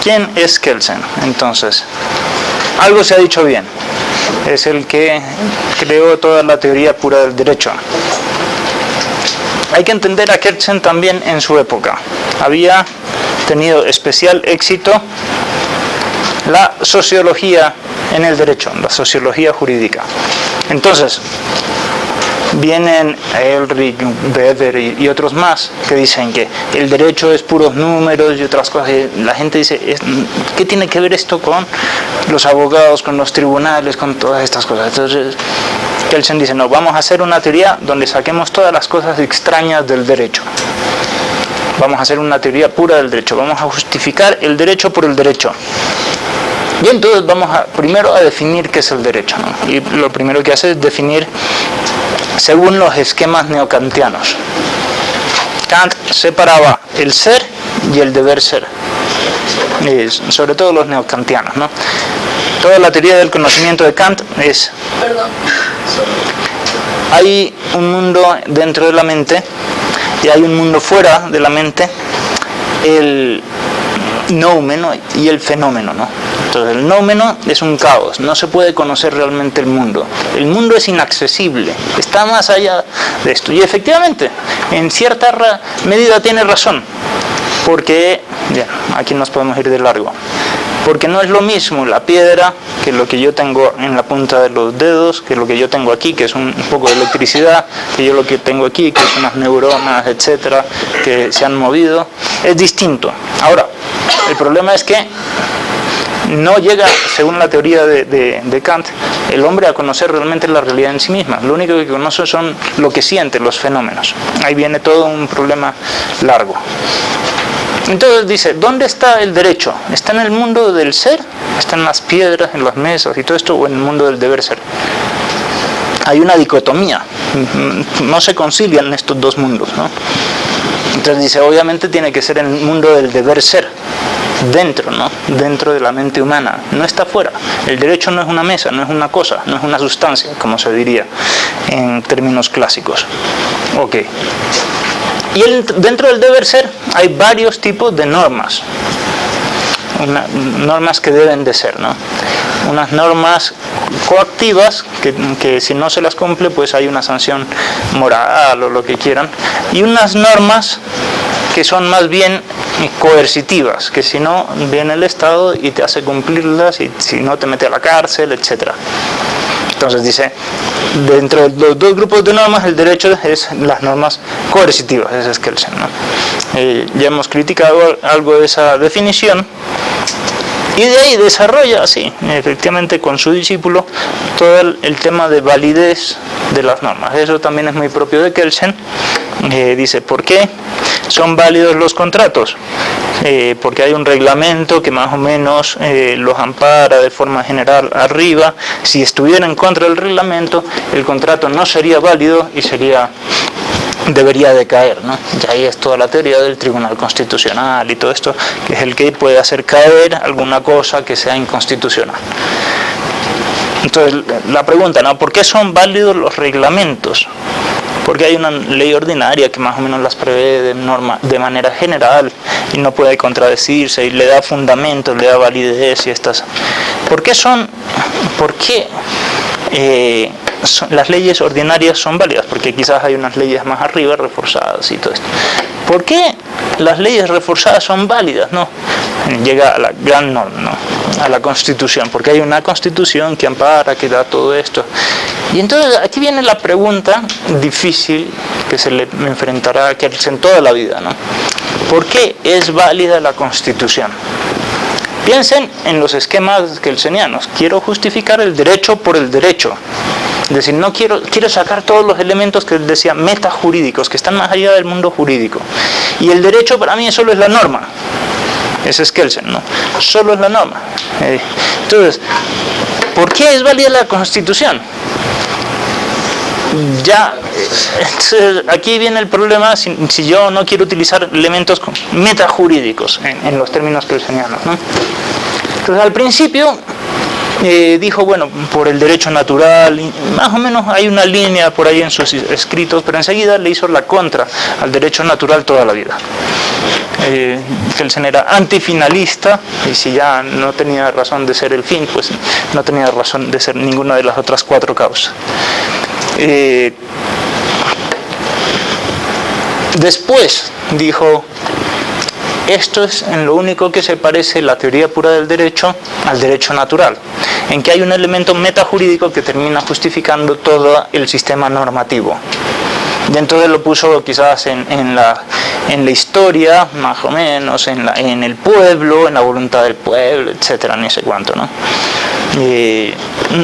¿Quién es Kelsen? Entonces, algo se ha dicho bien. Es el que creó toda la teoría pura del derecho. Hay que entender a Kelsen también en su época. Había tenido especial éxito la sociología en el derecho, la sociología jurídica. Entonces, vienen Ehrlich, Weber y otros más que dicen que el derecho es puros números y otras cosas. Y la gente dice, ¿qué tiene que ver esto con los abogados, con los tribunales, con todas estas cosas? Entonces, Kelsen dice, no, vamos a hacer una teoría donde saquemos todas las cosas extrañas del derecho. Vamos a hacer una teoría pura del derecho, vamos a justificar el derecho por el derecho. Y entonces vamos primero a definir qué es el derecho, ¿no? Y lo primero que hace es definir según los esquemas neokantianos. Kant separaba el ser y el deber ser, sobre todo los neokantianos, ¿no? Toda la teoría del conocimiento de Kant es: hay un mundo dentro de la mente y hay un mundo fuera de la mente, el noumeno y el fenómeno, ¿no? Entonces el noumeno es un caos, no se puede conocer realmente el mundo es inaccesible, está más allá de esto. Y efectivamente, en cierta medida tiene razón, porque, ya, aquí nos podemos ir de largo, porque no es lo mismo la piedra que lo que yo tengo en la punta de los dedos, que lo que yo tengo aquí, que es un poco de electricidad, que yo lo que tengo aquí, que es unas neuronas, etcétera, que se han movido, es distinto. Ahora, el problema es que no llega, según la teoría de Kant, el hombre a conocer realmente la realidad en sí misma. Lo único que conoce son lo que siente, los fenómenos. Ahí viene todo un problema largo. Entonces dice, ¿dónde está el derecho? ¿Está en el mundo del ser? ¿Está en las piedras, en las mesas y todo esto? ¿O en el mundo del deber ser? Hay una dicotomía. No se concilian estos dos mundos, ¿no? Entonces dice, obviamente tiene que ser en el mundo del deber ser. Dentro, ¿no? Dentro de la mente humana, no está fuera. El derecho no es una mesa, no es una cosa, no es una sustancia, como se diría en términos clásicos. Ok. Y dentro del deber ser hay varios tipos de normas. Normas que deben de ser, ¿no? Unas normas coactivas que si no se las cumple pues hay una sanción moral o lo que quieran, y unas normas que son más bien coercitivas, que si no viene el Estado y te hace cumplirlas, y si no te mete a la cárcel, etc. Entonces dice, dentro de los dos grupos de normas, el derecho es las normas coercitivas, ese es Kelsen, ¿no? Ya hemos criticado algo de esa definición, y de ahí desarrolla, sí, efectivamente con su discípulo, todo el tema de validez de las normas. Eso también es muy propio de Kelsen. Dice, ¿por qué son válidos los contratos? Porque hay un reglamento que más o menos los ampara de forma general arriba. Si estuviera en contra del reglamento, el contrato no sería válido y debería decaer, ¿no? Y ahí es toda la teoría del Tribunal Constitucional y todo esto, que es el que puede hacer caer alguna cosa que sea inconstitucional. Entonces, la pregunta, ¿no? ¿Por qué son válidos los reglamentos? Porque hay una ley ordinaria que más o menos las prevé de manera general y no puede contradecirse y le da fundamentos, le da validez y estas. ¿Por qué las leyes ordinarias son válidas? Porque quizás hay unas leyes más arriba reforzadas y todo esto. ¿Por qué las leyes reforzadas son válidas? No, llega a la gran norma, ¿no? A la Constitución, porque hay una Constitución que ampara, que da todo esto. Y entonces aquí viene la pregunta difícil que se le enfrentará a Kelsen toda la vida, ¿no? ¿Por qué es válida la Constitución? Piensen en los esquemas kelsenianos. Quiero justificar el derecho por el derecho. Es decir, no quiero sacar todos los elementos que él decía metajurídicos, que están más allá del mundo jurídico. Y el derecho para mí solo es la norma. Ese es Kelsen, ¿no? Solo es la norma. Entonces, ¿por qué es válida la Constitución? Ya, aquí viene el problema si yo no quiero utilizar elementos metajurídicos en los términos kelsenianos, ¿no? Entonces, al principio dijo, bueno, por el derecho natural, más o menos hay una línea por ahí en sus escritos, pero enseguida le hizo la contra al derecho natural toda la vida. Kelsen era antifinalista, y si ya no tenía razón de ser el fin, pues no tenía razón de ser ninguna de las otras 4 causas. Después dijo: esto es en lo único que se parece la teoría pura del derecho al derecho natural, en que hay un elemento metajurídico que termina justificando todo el sistema normativo. Y entonces lo puso quizás en la historia, más o menos, en el pueblo, en la voluntad del pueblo, etcétera, ni sé cuánto, ¿no?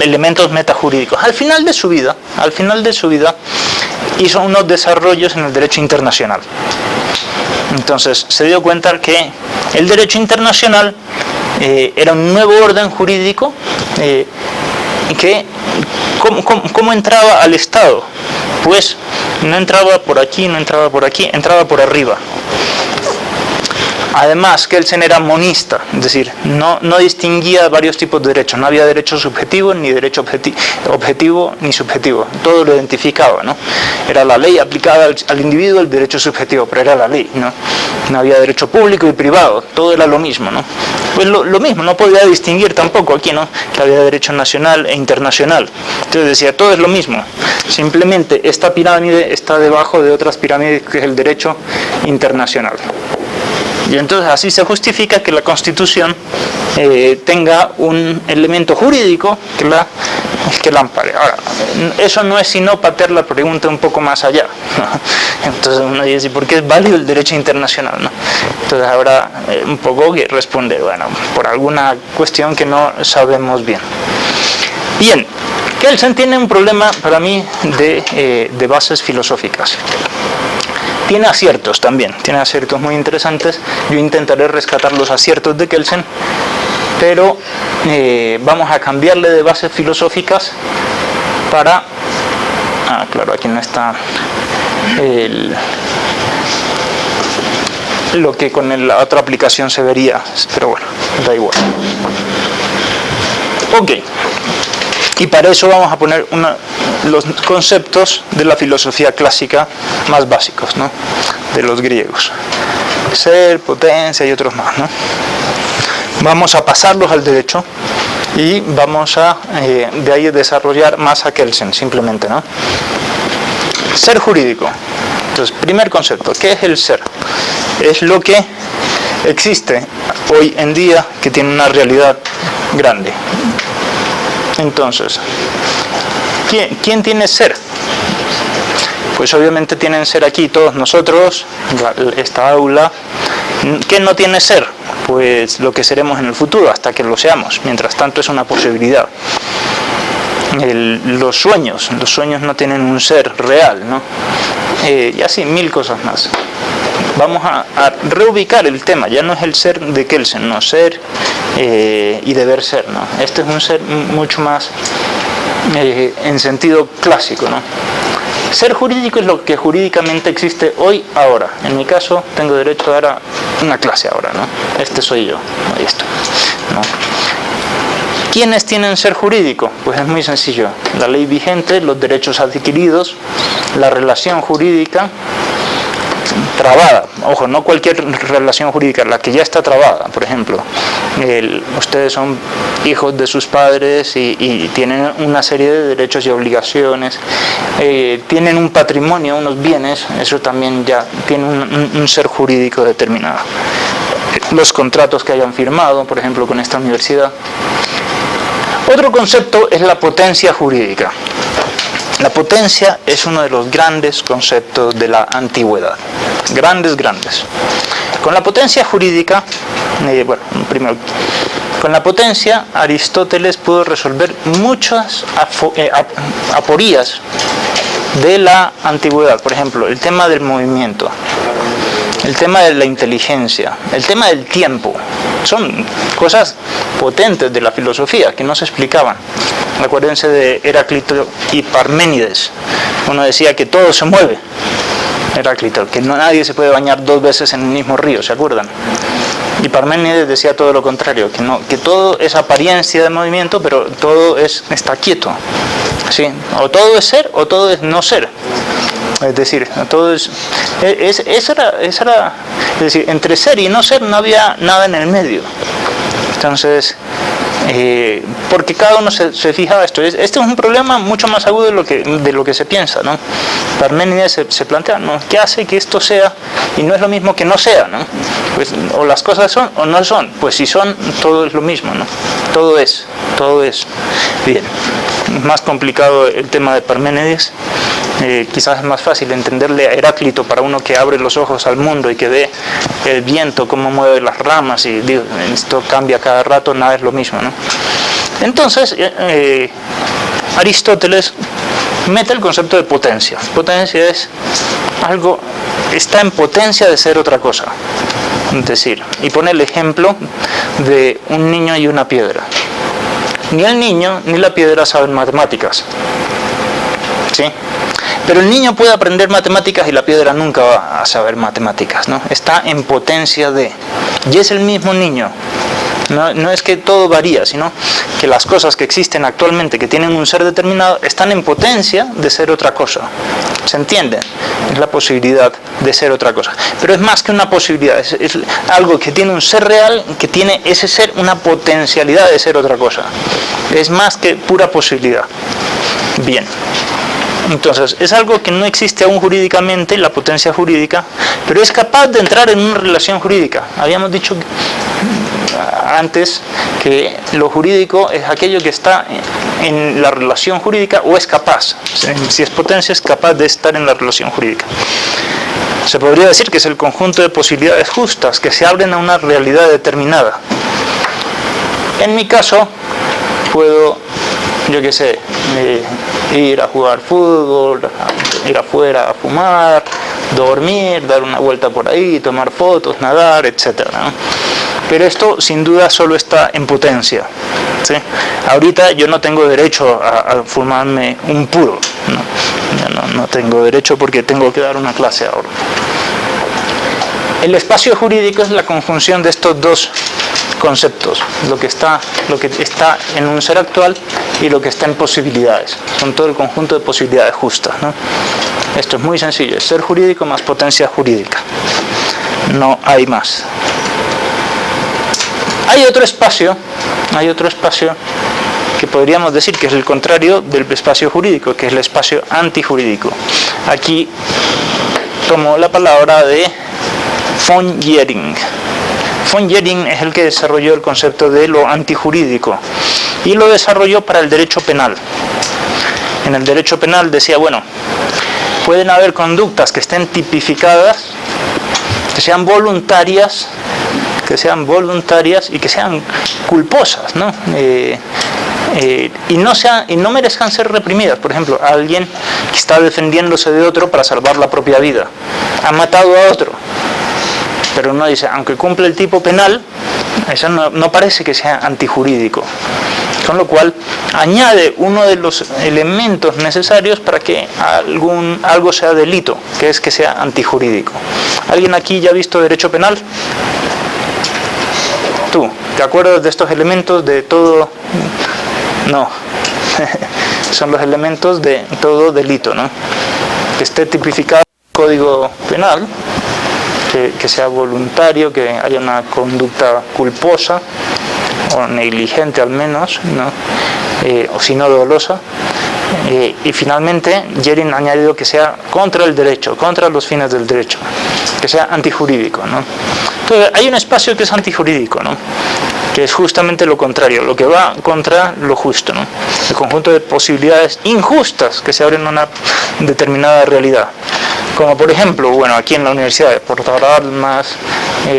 Elementos metajurídicos. Al final de su vida, hizo unos desarrollos en el derecho internacional. Entonces se dio cuenta que el derecho internacional era un nuevo orden jurídico que ¿cómo entraba al Estado? Pues no entraba por aquí, no entraba por aquí, entraba por arriba. Además, Kelsen era monista, es decir, no distinguía varios tipos de derechos, no había derecho subjetivo, ni derecho objetivo, ni subjetivo, todo lo identificaba, ¿no? Era la ley aplicada al individuo, el derecho subjetivo, pero era la ley, ¿no? No había derecho público y privado, todo era lo mismo, ¿no? Pues lo mismo, no podía distinguir tampoco aquí, ¿no? Que había derecho nacional e internacional. Entonces decía, todo es lo mismo, simplemente esta pirámide está debajo de otras pirámides, que es el derecho internacional. Y entonces así se justifica que la Constitución tenga un elemento jurídico que la ampare. Ahora, eso no es sino patear la pregunta un poco más allá, ¿no? Entonces uno dice, ¿por qué es válido el derecho internacional, no? Entonces habrá un poco que responder, bueno, por alguna cuestión que no sabemos bien. Bien, Kelsen tiene un problema para mí de bases filosóficas. Tiene aciertos también, tiene aciertos muy interesantes. Yo intentaré rescatar los aciertos de Kelsen, pero vamos a cambiarle de bases filosóficas para... claro, aquí no está lo que con la otra aplicación se vería, pero bueno, da igual. Ok. Y para eso vamos a poner los conceptos de la filosofía clásica más básicos, ¿no? De los griegos. Ser, potencia y otros más, ¿no? Vamos a pasarlos al derecho y vamos a de ahí desarrollar más a Kelsen, simplemente, ¿no? Ser jurídico. Entonces, primer concepto, ¿qué es el ser? Es lo que existe hoy en día, que tiene una realidad grande. Entonces, ¿quién tiene ser? Pues obviamente tienen ser aquí todos nosotros, esta aula. ¿Qué no tiene ser? Pues lo que seremos en el futuro, hasta que lo seamos. Mientras tanto es una posibilidad. Los sueños no tienen un ser real, ¿no? Y así, 1000 cosas más. Vamos a reubicar el tema, ya no es el ser de Kelsen, no, ser y deber ser, ¿no? Este es un ser mucho más en sentido clásico, ¿no? Ser jurídico es lo que jurídicamente existe hoy, ahora. En mi caso, tengo derecho a dar una clase ahora, ¿no? Este soy yo, ahí está, ¿no? ¿Quiénes tienen ser jurídico? Pues es muy sencillo. La ley vigente, los derechos adquiridos, la relación jurídica trabada. Ojo, no cualquier relación jurídica, la que ya está trabada. Por ejemplo, ustedes son hijos de sus padres y tienen una serie de derechos y obligaciones, tienen un patrimonio, unos bienes, eso también ya tiene un ser jurídico determinado. Los contratos que hayan firmado, por ejemplo, con esta universidad. Otro concepto es la potencia jurídica. La potencia es uno de los grandes conceptos de la antigüedad. Grandes. Con la potencia jurídica, primero, con la potencia Aristóteles pudo resolver muchas aporías de la antigüedad. Por ejemplo, el tema del movimiento, el tema de la inteligencia, el tema del tiempo. Son cosas potentes de la filosofía que no se explicaban. Acuérdense de Heráclito y Parménides. Uno decía que todo se mueve. Heráclito, que nadie se puede bañar 2 veces en el mismo río, ¿se acuerdan? Y Parménides decía todo lo contrario, que todo es apariencia de movimiento, pero todo está quieto, ¿sí? O todo es ser o todo es no ser. Es decir, todo es decir, entre ser y no ser no había nada en el medio. Entonces, porque cada uno se fijaba esto. Este es un problema mucho más agudo de lo que se piensa, ¿no? Parménides se plantea, ¿no? ¿Qué hace que esto sea? Y no es lo mismo que no sea, ¿no? Pues, o las cosas son o no son. Pues si son, todo es lo mismo, ¿no? Todo es. Bien, más complicado el tema de Parménides. Quizás es más fácil entenderle a Heráclito para uno que abre los ojos al mundo y que ve el viento, cómo mueve las ramas y digo, esto cambia cada rato, nada es lo mismo, ¿no? Entonces, Aristóteles mete el concepto de potencia. Potencia es algo, está en potencia de ser otra cosa. Es decir, y pone el ejemplo de un niño y una piedra. Ni el niño ni la piedra saben matemáticas, ¿sí? Pero el niño puede aprender matemáticas y la piedra nunca va a saber matemáticas, ¿no? Está en potencia de... Y es el mismo niño. No es que todo varía, sino que las cosas que existen actualmente, que tienen un ser determinado, están en potencia de ser otra cosa. ¿Se entiende? Es la posibilidad de ser otra cosa. Pero es más que una posibilidad, es algo que tiene un ser real, que tiene ese ser una potencialidad de ser otra cosa. Es más que pura posibilidad. Bien. Entonces, es algo que no existe aún jurídicamente, la potencia jurídica, pero es capaz de entrar en una relación jurídica. Habíamos dicho antes que lo jurídico es aquello que está en la relación jurídica o es capaz. Si es potencia, es capaz de estar en la relación jurídica. Se podría decir que es el conjunto de posibilidades justas que se abren a una realidad determinada. En mi caso, puedo, yo qué sé, ir a jugar fútbol, ir afuera a fumar, dormir, dar una vuelta por ahí, tomar fotos, nadar, etc., ¿no? Pero esto sin duda solo está en potencia, ¿sí? Ahorita yo no tengo derecho a fumarme un puro, no tengo derecho porque tengo que dar una clase ahora. El espacio jurídico es la conjunción de estos dos conceptos, lo que está en un ser actual y lo que está en posibilidades, son todo el conjunto de posibilidades justas, ¿no? Esto es muy sencillo, es ser jurídico más potencia jurídica, no hay más. Hay otro espacio que podríamos decir que es el contrario del espacio jurídico, que es el espacio antijurídico. Aquí tomo la palabra de von Jhering. Von Jhering es el que desarrolló el concepto de lo antijurídico y lo desarrolló para el derecho penal. En el derecho penal decía, bueno, pueden haber conductas que estén tipificadas, que sean voluntarias y que sean culposas, ¿no? Y no merezcan ser reprimidas. Por ejemplo, alguien que está defendiéndose de otro para salvar la propia vida, ha matado a otro, pero uno dice, aunque cumple el tipo penal, eso no parece que sea antijurídico. Con lo cual, añade uno de los elementos necesarios para que algo sea delito, que es que sea antijurídico. ¿Alguien aquí ya ha visto derecho penal? ¿Tú? ¿Te acuerdas de estos elementos de todo? No. Son los elementos de todo delito, ¿no? Que esté tipificado en el Código Penal, que sea voluntario, que haya una conducta culposa o negligente al menos, ¿no? O si no dolosa. Y finalmente Jhering ha añadido que sea contra el derecho, contra los fines del derecho, que sea antijurídico, ¿no? Entonces hay un espacio que es antijurídico, ¿no? Que es justamente lo contrario, lo que va contra lo justo, ¿no? El conjunto de posibilidades injustas que se abren a una determinada realidad. Como por ejemplo, bueno, aquí en la universidad, portar armas,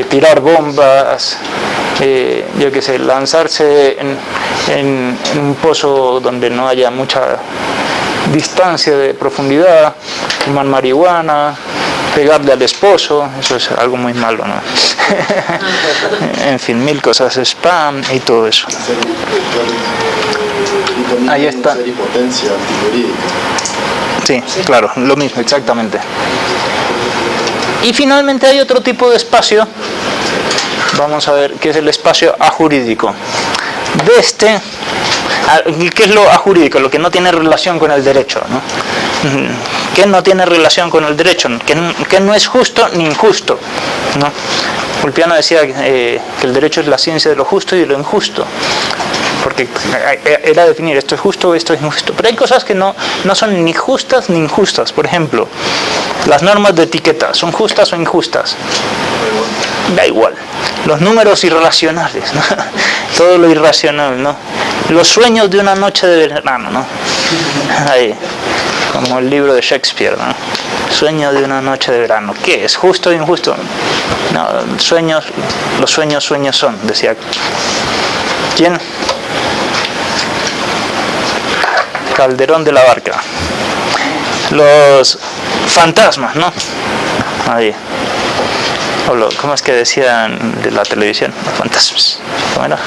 tirar bombas, yo qué sé, lanzarse en un pozo donde no haya mucha distancia de profundidad, fumar marihuana, pegarle al esposo, eso es algo muy malo, ¿no? En fin, mil cosas, spam y todo eso. Ahí está. Sí, claro, lo mismo, exactamente. Y finalmente hay otro tipo de espacio, vamos a ver, que es el espacio ajurídico. De este ¿Qué es lo ajurídico? Lo que no tiene relación con el derecho, ¿no? ¿Qué no tiene relación con el derecho? ¿Qué no es justo ni injusto, ¿no? Ulpiano decía que el derecho es la ciencia de lo justo y de lo injusto, porque era definir esto es justo o esto es injusto. Pero hay cosas que no son ni justas ni injustas. Por ejemplo, las normas de etiqueta, ¿son justas o injustas? Da igual. Los números irracionales, ¿no? Todo lo irracional, ¿no? Los sueños de una noche de verano, ¿no? Ahí, como el libro de Shakespeare, ¿no? Sueño de una noche de verano. ¿Qué es? ¿Justo o injusto? No, los sueños son, decía. ¿Quién? Calderón de la Barca. Los fantasmas, ¿no? Ahí. ¿Cómo es que decían de la televisión? Los fantasmas. ¿Cómo era?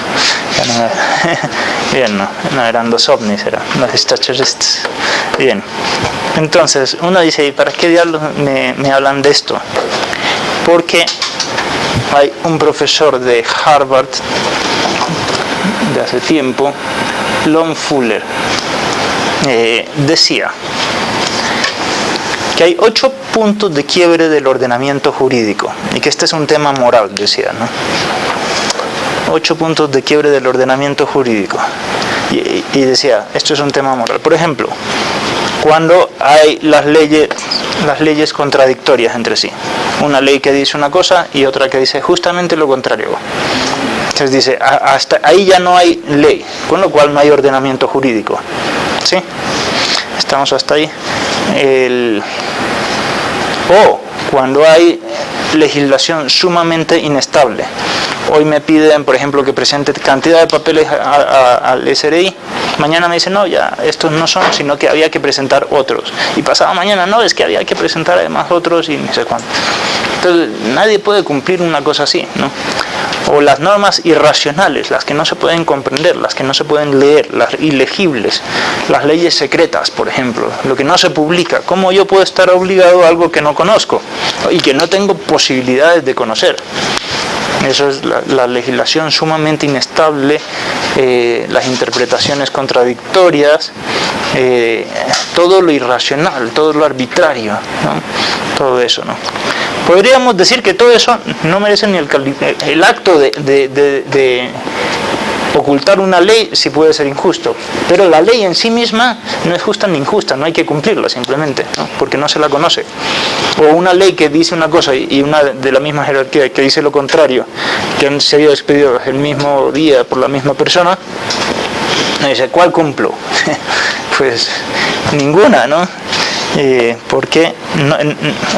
Bien, no eran los ovnis, eran los extraterrestres. Bien. Entonces, uno dice, ¿y para qué diablos me hablan de esto? Porque hay un profesor de Harvard de hace tiempo, Lon Fuller, decía que hay 8 puntos de quiebre del ordenamiento jurídico y que este es un tema moral, decía, ¿no? 8 puntos de quiebre del ordenamiento jurídico y decía, esto es un tema moral. Por ejemplo, cuando hay las leyes contradictorias entre sí, una ley que dice una cosa y otra que dice justamente lo contrario. Entonces dice, hasta ahí ya no hay ley, con lo cual no hay ordenamiento jurídico. ¿Sí? Estamos hasta ahí. O cuando hay legislación sumamente inestable. Hoy me piden, por ejemplo, que presente cantidad de papeles al SRI. Mañana me dicen, no, ya estos no son, sino que había que presentar otros. Y pasado mañana, no, es que había que presentar además otros y no sé cuánto. Entonces, nadie puede cumplir una cosa así, ¿no? O las normas irracionales, las que no se pueden comprender, las que no se pueden leer, las ilegibles, las leyes secretas, por ejemplo, lo que no se publica. ¿Cómo yo puedo estar obligado a algo que no conozco y que no tengo posibilidades de conocer? Eso es la legislación sumamente inestable, las interpretaciones contradictorias, todo lo irracional, todo lo arbitrario, ¿no? Todo eso, ¿no? Podríamos decir que todo eso no merece ni el acto de ocultar una ley, sí puede ser injusto, pero la ley en sí misma no es justa ni injusta, no hay que cumplirla simplemente, ¿no? Porque no se la conoce. O una ley que dice una cosa y una de la misma jerarquía que dice lo contrario, que han sido despedidos el mismo día por la misma persona, dice, ¿cuál cumplo? Pues ninguna, ¿no? Porque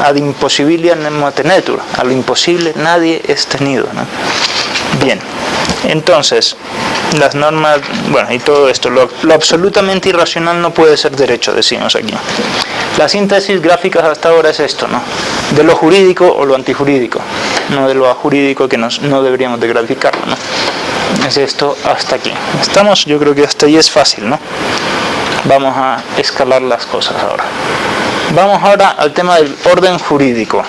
ad impossibilia nemo tenetur, a lo imposible nadie es tenido, ¿no? Bien, entonces las normas, bueno, y todo esto, lo absolutamente irracional no puede ser derecho, decimos aquí. La síntesis gráfica hasta ahora es esto, ¿no? De lo jurídico o lo antijurídico, no de lo ajurídico que no deberíamos de graficarlo, ¿no? Es esto hasta aquí. Estamos, yo creo que hasta ahí es fácil, ¿no? Vamos a escalar las cosas ahora. Vamos ahora al tema del orden jurídico.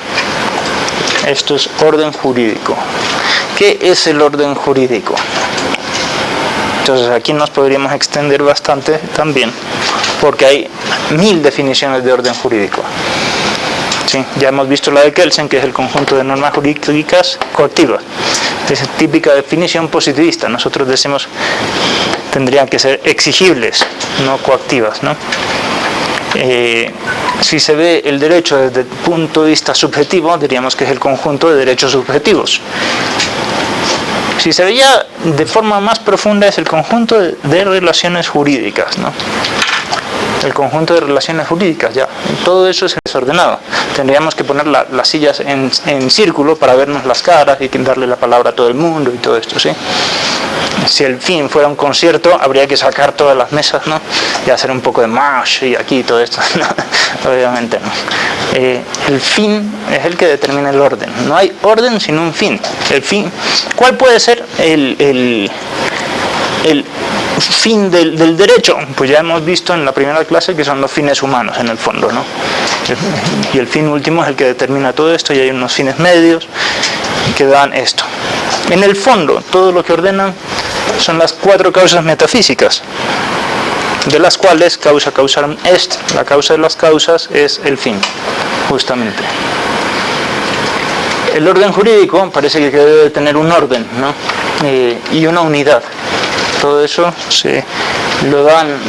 Esto es orden jurídico. ¿Qué es el orden jurídico? Entonces aquí nos podríamos extender bastante también, porque hay 1000 definiciones de orden jurídico. Sí, ya hemos visto la de Kelsen, que es el conjunto de normas jurídicas coactivas. Es típica definición positivista. Nosotros decimos tendrían que ser exigibles, no coactivas, ¿no? Si se ve el derecho desde el punto de vista subjetivo, diríamos que es el conjunto de derechos subjetivos. Si se veía de forma más profunda, es el conjunto de relaciones jurídicas, ¿no? El conjunto de relaciones jurídicas, ya. Todo eso es desordenado. Tendríamos que poner las sillas en círculo para vernos las caras y darle la palabra a todo el mundo y todo esto, ¿sí? Si el fin fuera un concierto, habría que sacar todas las mesas, ¿no? Y hacer un poco de mash y aquí todo esto, ¿no? Obviamente no. El fin es el que determina el orden. No hay orden sin un fin. El fin, ¿cuál puede ser el fin del derecho? Pues ya hemos visto en la primera clase que son los fines humanos en el fondo, ¿no? Y el fin último es el que determina todo esto, y hay unos fines medios que dan esto. En el fondo, todo lo que ordenan son las 4 causas metafísicas, de las cuales causa causal est, la causa de las causas es el fin, justamente. El orden jurídico parece que debe tener un orden, ¿no? Y una unidad. Todo eso se lo dan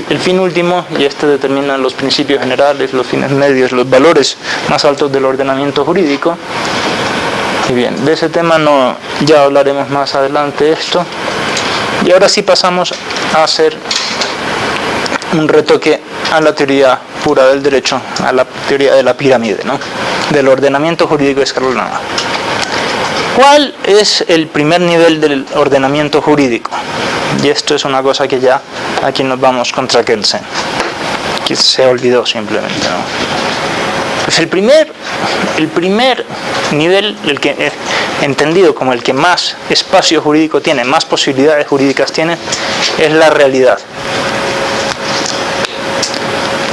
el fin último, y determina los principios generales, los fines medios, los valores más altos del ordenamiento jurídico. Y bien, de ese tema ya hablaremos más adelante esto. Y ahora sí pasamos a hacer un retoque a la teoría pura del derecho, a la teoría de la pirámide, ¿no? Del ordenamiento jurídico escalonado. ¿Cuál es el primer nivel del ordenamiento jurídico? Y esto es una cosa que ya aquí nos vamos contra Kelsen, que se olvidó simplemente, ¿no? Pues el primer nivel, el que entendido como el que más espacio jurídico tiene, más posibilidades jurídicas tiene, es la realidad.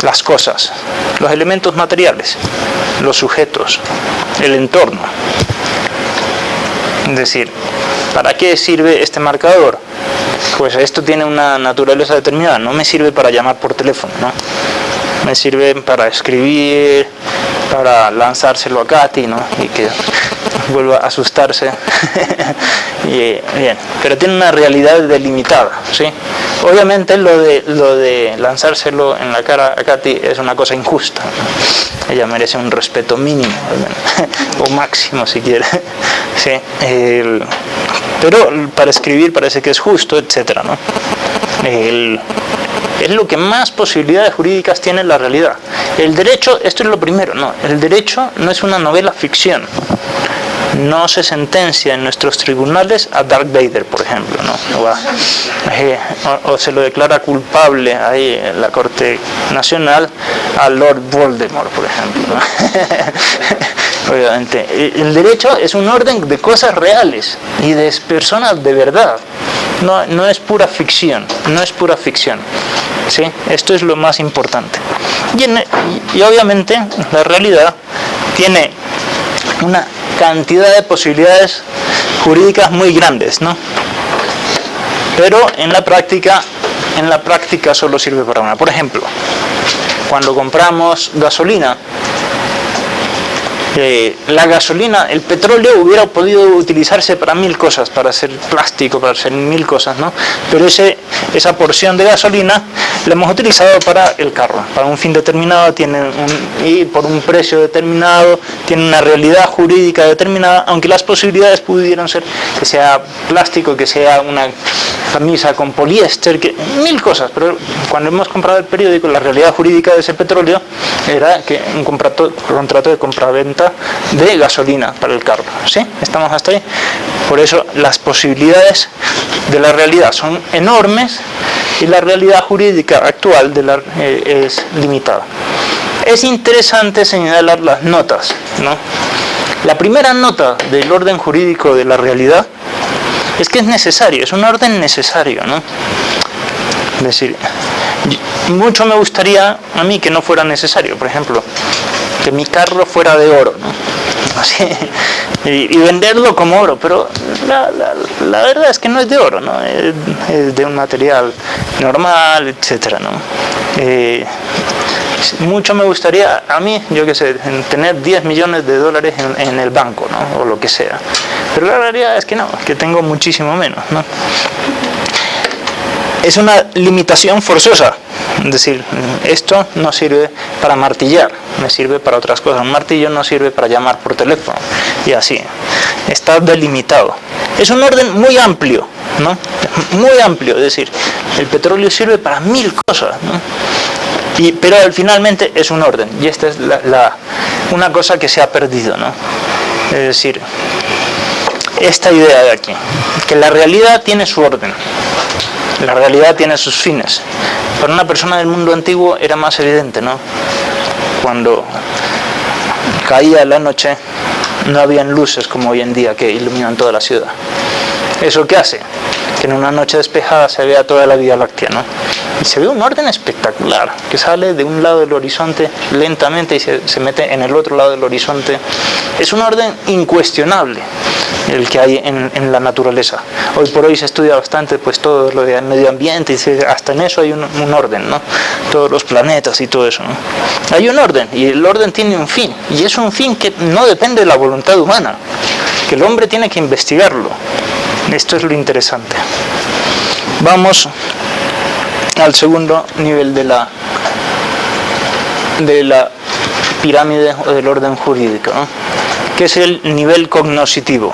Las cosas, los elementos materiales, los sujetos, el entorno. Es decir, ¿para qué sirve este marcador? Pues esto tiene una naturaleza determinada, no me sirve para llamar por teléfono, ¿no? Me sirve para escribir, para lanzárselo a Katy, ¿no? Y que vuelva a asustarse. Y, bien, pero tiene una realidad delimitada, ¿sí? Obviamente lo de lanzárselo en la cara a Katy es una cosa injusta, ¿no? Ella merece un respeto mínimo, o máximo si quiere, ¿sí? Pero para escribir parece que es justo, etcétera, ¿no? Es lo que más posibilidades jurídicas tiene la realidad. El derecho, esto es lo primero, ¿no? El derecho no es una novela ficción. No se sentencia en nuestros tribunales a Darth Vader, por ejemplo, ¿no? O se lo declara culpable ahí en la Corte Nacional a Lord Voldemort, por ejemplo, ¿no? Obviamente, el derecho es un orden de cosas reales y de personas de verdad. No es pura ficción, no es pura ficción, ¿sí? Esto es lo más importante. Y obviamente la realidad tiene una cantidad de posibilidades jurídicas muy grandes, ¿no? Pero en la práctica solo sirve para una. Por ejemplo, cuando compramos gasolina, la gasolina, el petróleo hubiera podido utilizarse para 1000 cosas, para hacer plástico, para hacer 1000 cosas, ¿no? Pero esa porción de gasolina la hemos utilizado para el carro, para un fin determinado, y por un precio determinado, tiene una realidad jurídica determinada, aunque las posibilidades pudieran ser que sea plástico, que sea una camisa con poliéster, 1000 cosas, pero cuando hemos comprado el periódico, la realidad jurídica de ese petróleo era que un contrato de compraventa de gasolina para el carro, ¿sí? ¿Estamos hasta ahí? Por eso las posibilidades de la realidad son enormes y la realidad jurídica actual es limitada. Es interesante señalar las notas, ¿no? La primera nota del orden jurídico de la realidad es que es necesario, es un orden necesario, ¿no? Es decir, mucho me gustaría a mí que no fuera necesario, por ejemplo, que mi carro fuera de oro, ¿no? Así, y venderlo como oro, pero la verdad es que no es de oro, ¿no? Es de un material normal, etcétera, ¿no? Mucho me gustaría a mí, yo qué sé, tener 10 millones de dólares en el banco, ¿no? O lo que sea, pero la realidad es que no, que tengo muchísimo menos, ¿no? Es una limitación forzosa, es decir, esto no sirve para martillar, me sirve para otras cosas. Un martillo no sirve para llamar por teléfono, y así, está delimitado. Es un orden muy amplio, ¿no? Muy amplio, es decir, el petróleo sirve para 1000 cosas, ¿no? Pero finalmente es un orden, y esta es una cosa que se ha perdido, ¿no? Es decir, esta idea de aquí, que la realidad tiene su orden. La realidad tiene sus fines. Para una persona del mundo antiguo era más evidente, ¿no? Cuando caía la noche, no habían luces como hoy en día que iluminan toda la ciudad. ¿Eso qué hace? Que en una noche despejada se vea toda la Vía Láctea, ¿no? Y se ve un orden espectacular, que sale de un lado del horizonte lentamente y se mete en el otro lado del horizonte. Es un orden incuestionable. el que hay en la naturaleza. Hoy por hoy se estudia bastante pues todo lo del medio ambiente y hasta en eso hay un orden, ¿no? Todos los planetas y todo eso, ¿no? Hay un orden y el orden tiene un fin, y es un fin que no depende de la voluntad humana, que el hombre tiene que investigarlo. Esto es lo interesante. Vamos al segundo nivel de la pirámide o del orden jurídico, ¿no? Que es el nivel cognoscitivo.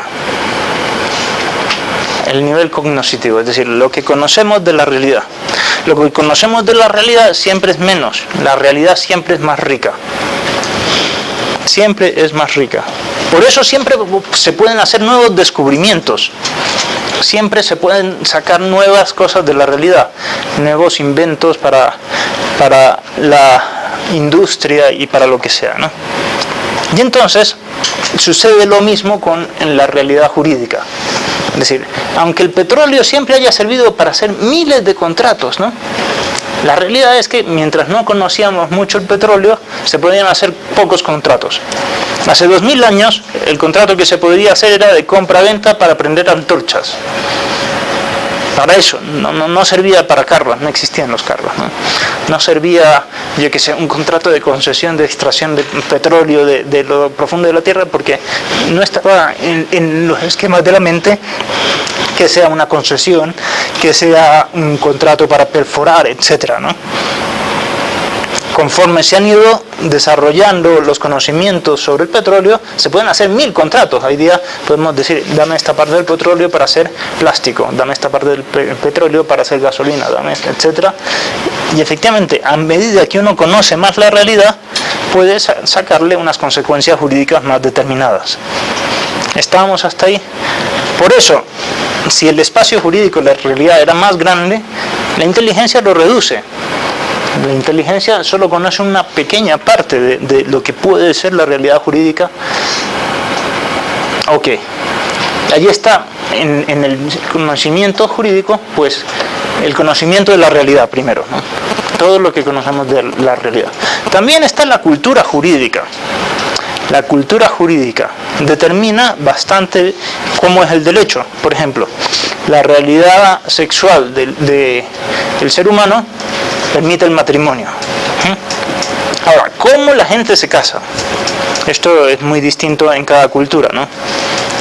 El nivel cognoscitivo, es decir, lo que conocemos de la realidad. Lo que conocemos de la realidad siempre es menos, la realidad siempre es más rica. Siempre es más rica. Por eso siempre se pueden hacer nuevos descubrimientos. Siempre se pueden sacar nuevas cosas de la realidad, nuevos inventos para la industria y para lo que sea, ¿no? Y entonces sucede lo mismo con la realidad jurídica. Es decir, aunque el petróleo siempre haya servido para hacer miles de contratos, ¿no? La realidad es que mientras no conocíamos mucho el petróleo, se podían hacer pocos contratos. Hace 2000 años, el contrato que se podía hacer era de compra-venta para prender antorchas. Para eso, no servía para carros, no existían los carros, ¿no? No servía, yo que sé, un contrato de concesión de extracción de petróleo de lo profundo de la tierra, porque no estaba en los esquemas de la mente que sea una concesión, que sea un contrato para perforar, etcétera, ¿no? Conforme se han ido desarrollando los conocimientos sobre el petróleo, se pueden hacer 1000 contratos. Hoy día podemos decir, dame esta parte del petróleo para hacer plástico, dame esta parte del petróleo para hacer gasolina, dame esta, etcétera. Y efectivamente, a medida que uno conoce más la realidad, puede sacarle unas consecuencias jurídicas más determinadas. ¿Estábamos hasta ahí? Por eso, si el espacio jurídico, la realidad era más grande, la inteligencia lo reduce. La inteligencia solo conoce una pequeña parte de lo que puede ser la realidad jurídica. Ok, allí está, en el conocimiento jurídico, pues el conocimiento de la realidad primero, ¿no? Todo lo que conocemos de la realidad. También está la cultura jurídica. La cultura jurídica determina bastante cómo es el derecho. Por ejemplo, la realidad sexual del ser humano permite el matrimonio. Ahora, ¿cómo la gente se casa? Esto es muy distinto en cada cultura, ¿no?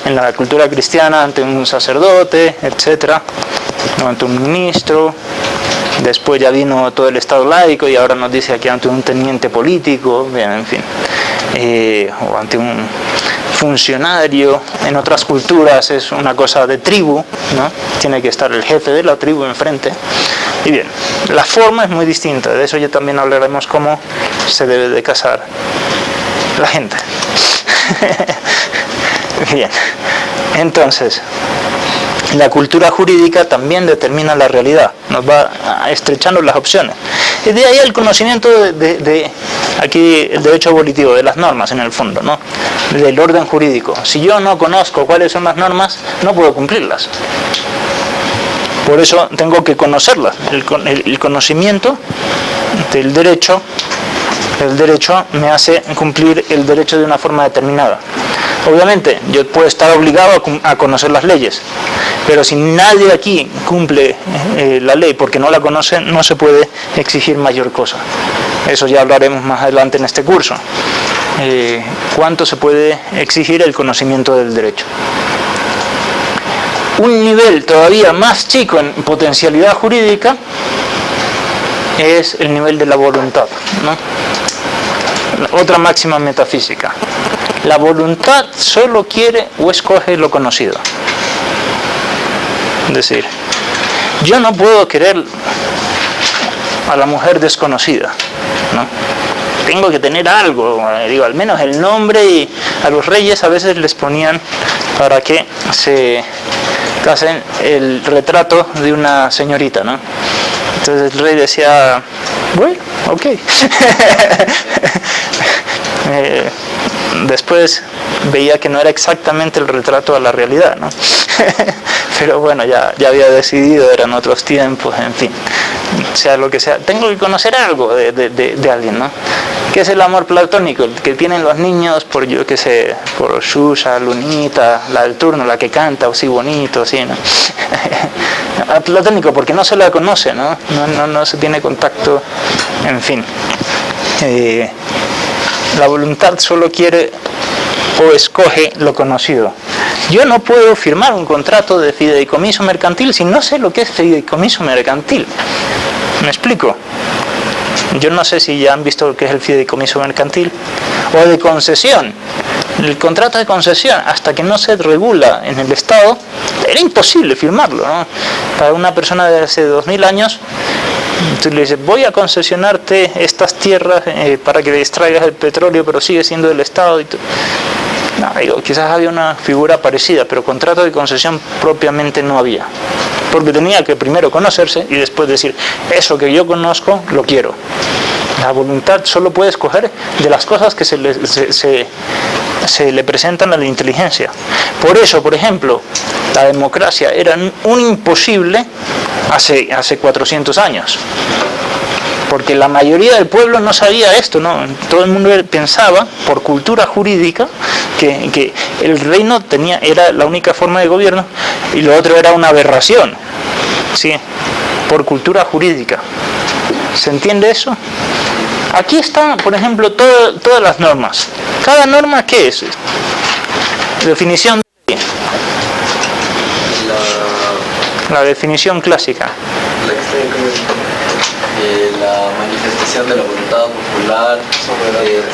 En la cultura cristiana, ante un sacerdote, etcétera, ante un ministro. Después ya vino todo el Estado laico y ahora nos dice aquí ante un teniente político, bien, en fin, o ante un funcionario. En otras culturas es una cosa de tribu, ¿no? Tiene que estar el jefe de la tribu enfrente. Y bien, la forma es muy distinta, de eso ya también hablaremos cómo se debe de casar la gente. Bien, entonces, la cultura jurídica también determina la realidad, nos va estrechando las opciones. Y de ahí el conocimiento de aquí el derecho abolitivo, de las normas en el fondo, ¿no? Del orden jurídico. Si yo no conozco cuáles son las normas, no puedo cumplirlas. Por eso tengo que conocerlas. El conocimiento del derecho, el derecho me hace cumplir el derecho de una forma determinada. Obviamente, yo puedo estar obligado a conocer las leyes, pero si nadie aquí cumple la ley porque no la conoce, no se puede exigir mayor cosa. Eso ya hablaremos más adelante en este curso. ¿Cuánto se puede exigir el conocimiento del derecho? Un nivel todavía más chico en potencialidad jurídica es el nivel de la voluntad, ¿no? Otra máxima metafísica. La voluntad solo quiere o escoge lo conocido. Es decir, yo no puedo querer a la mujer desconocida, ¿no? Tengo que tener algo, digo, al menos el nombre, y a los reyes a veces les ponían para que se casen el retrato de una señorita, ¿no? Entonces el rey decía, bueno, ok. Después veía que no era exactamente el retrato a la realidad, ¿no? Pero bueno, ya había decidido, eran otros tiempos, en fin, sea lo que sea. Tengo que conocer algo de alguien, ¿no? ¿Qué es el amor platónico? El que tienen los niños por, yo qué sé, por Xuxa, Lunita, la del turno, la que canta, así bonito, así, ¿no? Platónico, porque no se la conoce, ¿no? No se tiene contacto, en fin. La voluntad solo quiere o escoge lo conocido. Yo no puedo firmar un contrato de fideicomiso mercantil si no sé lo que es fideicomiso mercantil. ¿Me explico? Yo no sé si ya han visto lo que es el fideicomiso mercantil o de concesión. El contrato de concesión, hasta que no se regula en el Estado, era imposible firmarlo, ¿no? Para una persona de hace 2000 años, tú le dices, voy a concesionarte estas tierras para que extraigas el petróleo, pero sigue siendo del Estado. Y no, digo, quizás había una figura parecida, pero contrato de concesión propiamente no había. Porque tenía que primero conocerse y después decir, eso que yo conozco, lo quiero. La voluntad solo puede escoger de las cosas que se le presentan a la inteligencia. Por eso, por ejemplo, la democracia era un imposible hace 400 años. Porque la mayoría del pueblo no sabía esto, ¿no? Todo el mundo pensaba, por cultura jurídica, que el reino era la única forma de gobierno y lo otro era una aberración, ¿sí? Por cultura jurídica. ¿Se entiende eso? Aquí están, por ejemplo, todas las normas. ¿Cada norma qué es? Definición de... La definición clásica. La manifestación de la voluntad popular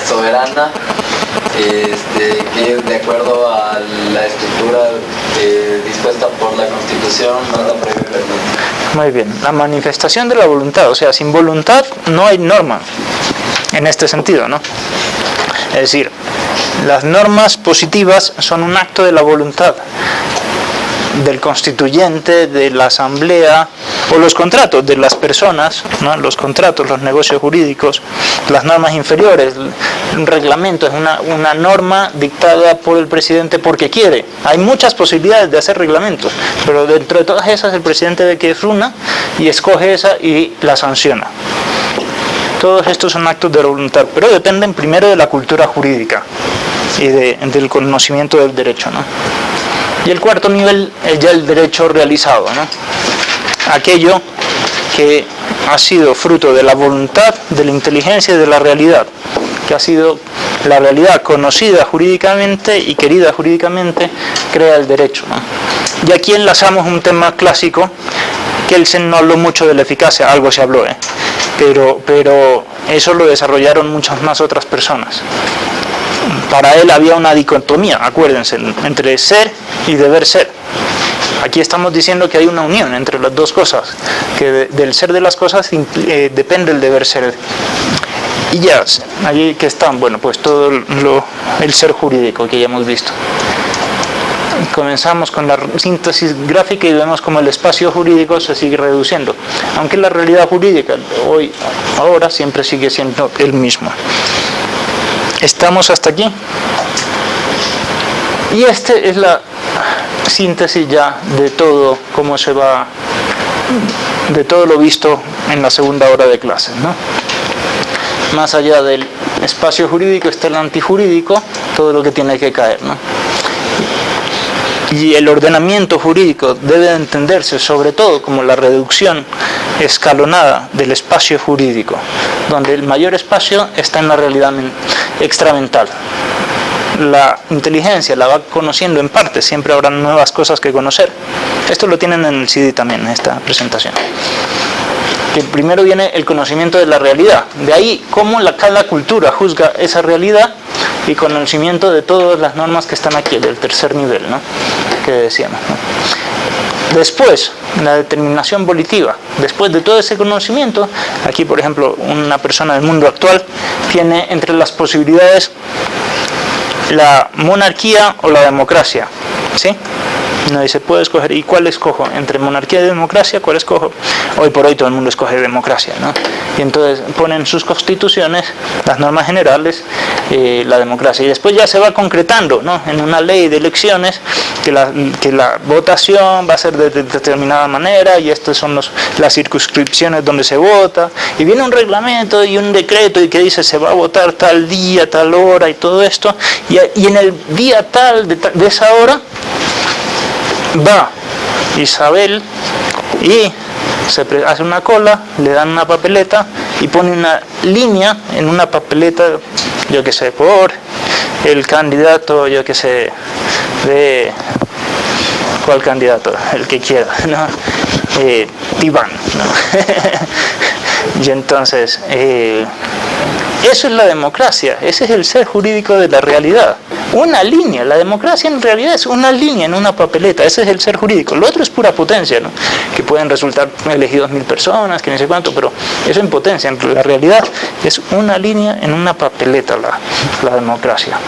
soberana, que de acuerdo a la estructura dispuesta por la Constitución no la prohíbe. Muy bien, la manifestación de la voluntad, o sea, sin voluntad no hay norma, en este sentido, ¿no? Es decir, las normas positivas son un acto de la voluntad del constituyente, de la asamblea, o los contratos de las personas, ¿no? Los contratos, los negocios jurídicos, las normas inferiores. Un reglamento es una norma dictada por el presidente porque quiere. Hay muchas posibilidades de hacer reglamentos, pero dentro de todas esas el presidente ve que es una y escoge esa y la sanciona. Todos estos son actos de voluntad, pero dependen primero de la cultura jurídica y del conocimiento del derecho, ¿no? Y el cuarto nivel es ya el derecho realizado, ¿no? Aquello que ha sido fruto de la voluntad, de la inteligencia y de la realidad, que ha sido la realidad conocida jurídicamente y querida jurídicamente, crea el derecho, ¿no? Y aquí enlazamos un tema clásico, Kelsen no habló mucho de la eficacia, algo se habló, pero eso lo desarrollaron muchas más otras personas. Para él había una dicotomía, acuérdense, entre ser y deber ser. Aquí estamos diciendo que hay una unión entre las dos cosas, que del ser de las cosas depende el deber ser. Y ya, allí que están, bueno, pues todo el ser jurídico que ya hemos visto. Comenzamos con la síntesis gráfica y vemos cómo el espacio jurídico se sigue reduciendo, aunque la realidad jurídica ahora siempre sigue siendo el mismo. ¿Estamos hasta aquí? Y esta es la síntesis ya de todo, cómo se va, de todo lo visto en la segunda hora de clases, ¿no? Más allá del espacio jurídico está el antijurídico, todo lo que tiene que caer, ¿no? Y el ordenamiento jurídico debe entenderse sobre todo como la reducción escalonada del espacio jurídico, donde el mayor espacio está en la realidad extramental. La inteligencia la va conociendo en parte, siempre habrá nuevas cosas que conocer. Esto lo tienen en el CD también, en esta presentación. Que primero viene el conocimiento de la realidad, de ahí cómo cada cultura juzga esa realidad y conocimiento de todas las normas que están aquí, del tercer nivel, ¿no? Que decíamos, ¿no? Después, la determinación volitiva. Después de todo ese conocimiento, aquí por ejemplo, una persona del mundo actual tiene entre las posibilidades la monarquía o la democracia, ¿sí? No dice, puede escoger, ¿y cuál escojo? Entre monarquía y democracia, ¿cuál escojo? Hoy por hoy todo el mundo escoge democracia, ¿no? y entonces ponen sus constituciones, las normas generales, la democracia, y después ya se va concretando, ¿no?, en una ley de elecciones que la votación va a ser de determinada manera, y estas son las circunscripciones donde se vota, y viene un reglamento y un decreto y que dice se va a votar tal día, tal hora y todo esto, y en el día tal de esa hora va Isabel y hace una cola, le dan una papeleta y pone una línea en una papeleta, yo que sé, por el candidato, yo que sé, de cuál candidato, el que quiera, ¿no? Iván, ¿no? Y entonces eso es la democracia, ese es el ser jurídico de la realidad. Una línea, la democracia en realidad es una línea en una papeleta, ese es el ser jurídico. Lo otro es pura potencia, ¿no?, que pueden resultar elegidos 1000 personas, que no sé cuánto, pero eso en potencia, en la realidad es una línea en una papeleta la democracia.